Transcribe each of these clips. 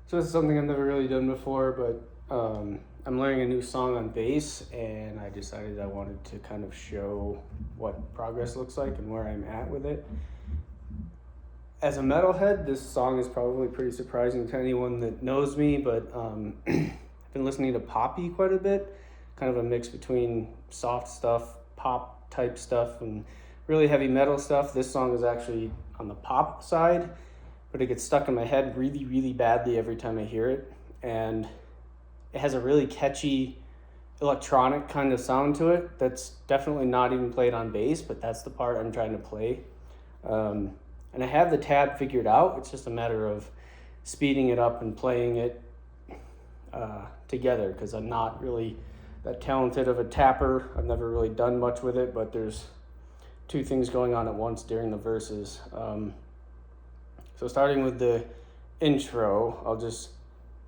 So it's something I've never really done before, but I'm learning a new song on bass, and I decided I wanted to kind of show what progress looks like and where I'm at with it. As a metalhead, this song is probably pretty surprising to anyone that knows me, but I've been listening to Poppy quite a bit, kind of a mix between soft stuff, pop type stuff, and really heavy metal stuff. This song is actually on the pop side, but it gets stuck in my head really, really badly every time I hear it. And it has a really catchy electronic kind of sound to it that's definitely not even played on bass, but that's the part I'm trying to play. And I have the tab figured out. It's just a matter of speeding it up and playing it together, because I'm not really that talented of a tapper. I've never really done much with it, but there's two things going on at once during the verses. So starting with the intro, I'll just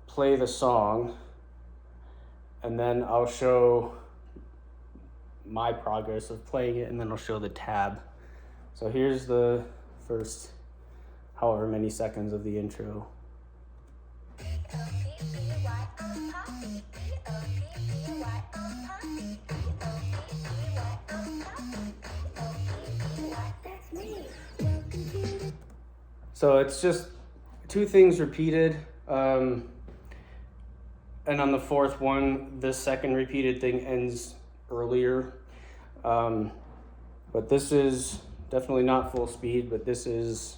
play the song, and then I'll show my progress of playing it, and then I'll show the tab. So here's the first however many seconds of the intro. So it's just two things repeated, and on the fourth one, the second repeated thing ends earlier. But this is definitely not full speed, but this is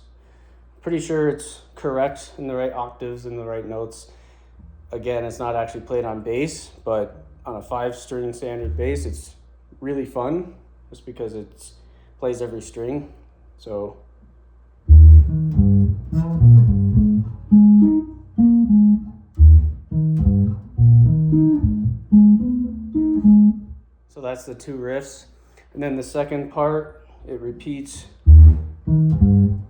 pretty sure it's correct in the right octaves and the right notes. Again, it's not actually played on bass, but on a 5-string standard bass, it's really fun just because it plays every string. So that's the two riffs. And then the second part, it repeats. And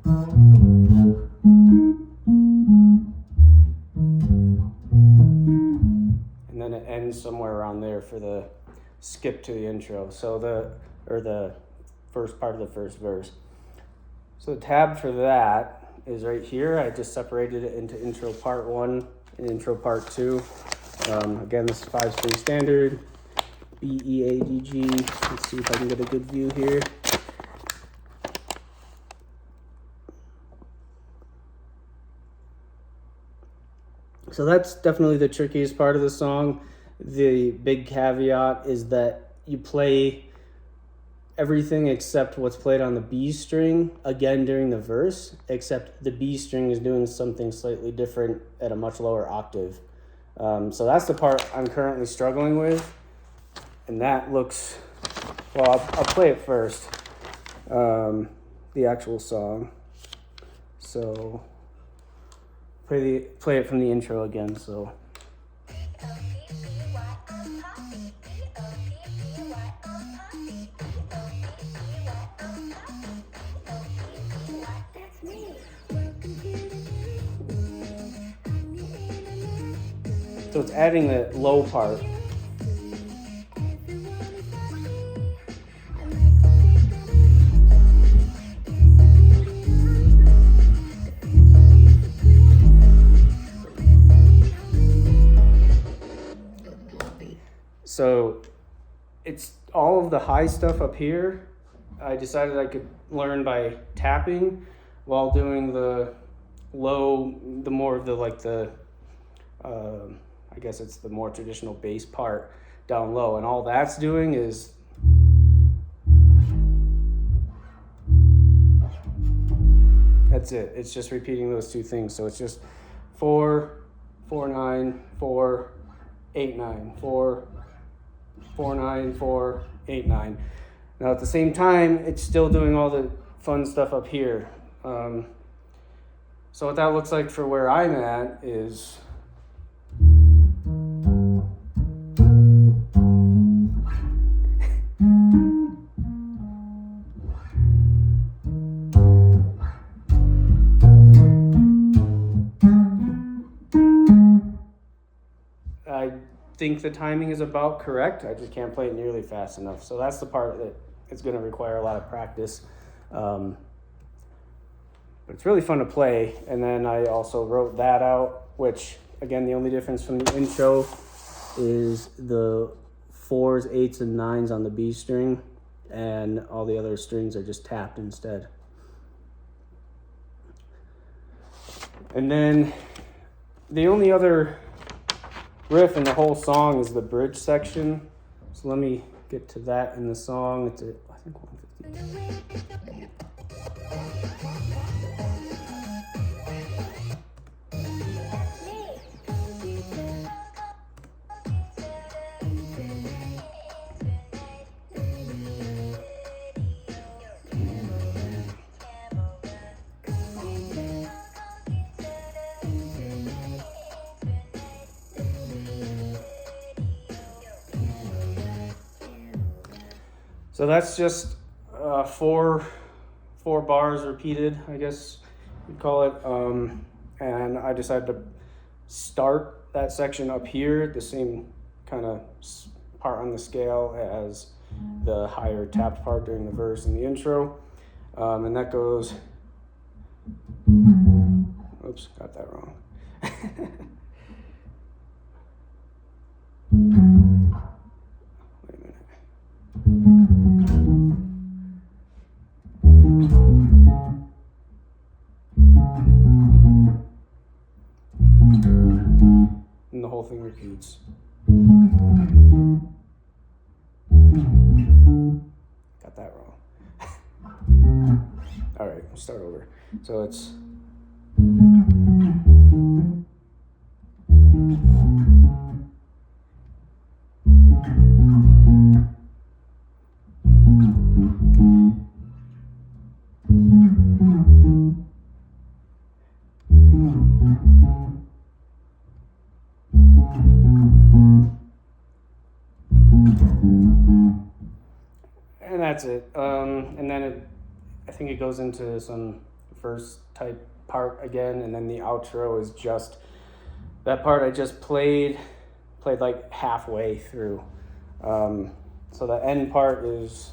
then it ends somewhere around there for the skip to the intro. So the first part of the first verse. So the tab for that is right here. I just separated it into intro part 1 and intro part 2. Again, this is 5-string standard. B, E, A, D, G. Let's see if I can get a good view here. So that's definitely the trickiest part of the song. The big caveat is that you play everything except what's played on the B string again during the verse, except the B string is doing something slightly different at a much lower octave. So that's the part I'm currently struggling with. And that looks, well, I'll play it first, the actual song. So play it from the intro again. So. So it's adding the low part. So it's all of the high stuff up here. I decided I could learn by tapping while doing the low, the more of the I guess it's the more traditional bass part down low. And all that's doing is that's it. It's just repeating those two things. So it's just 4, 4, 9, 4, 8, 9, 4, 4, 9, 4, 8, 9. Now at the same time, it's still doing all the fun stuff up here. So what that looks like for where I'm at is I think the timing is about correct. I just can't play it nearly fast enough. So that's the part that is going to require a lot of practice. But it's really fun to play. And then I also wrote that out which again, the only difference from the intro is the 4s, 8s, and 9s on the B string, and all the other strings are just tapped instead. And then the only other riff in the whole song is the bridge section. So let me get to that in the song. It's at, I think, 150. So that's just four bars repeated, I guess you'd call it. And I decided to start that section up here, the same kind of part on the scale as the higher tapped part during the verse and the intro. And that goes, oops, got that wrong. Wait a minute. And the whole thing repeats. Got that wrong. All right, we'll start over. So it's and that's it. And then I think it goes into some verse type part again, and then the outro is just that part I just played like halfway through. So the end part is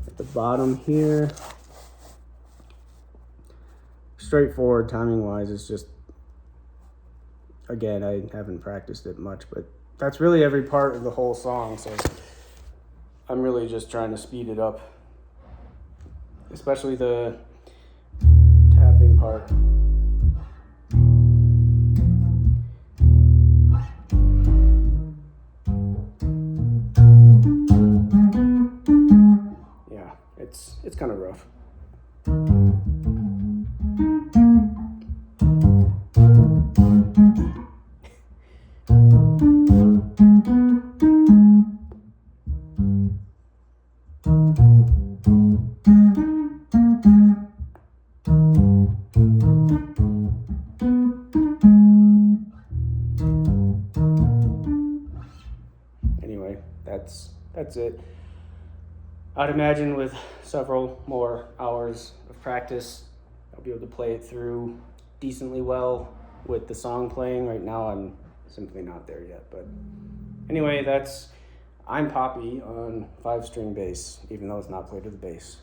at the bottom here. Straightforward timing wise. It's just, again, I haven't practiced it much, but that's really every part of the whole song. So I'm really just trying to speed it up, especially the tapping part. Yeah, it's kind of rough. Anyway, that's it. I'd imagine with several more hours of practice, I'll be able to play it through decently well with the song playing. Right now, I'm simply not there yet. But anyway, I'm Poppy on 5-string bass, even though it's not played with the bass.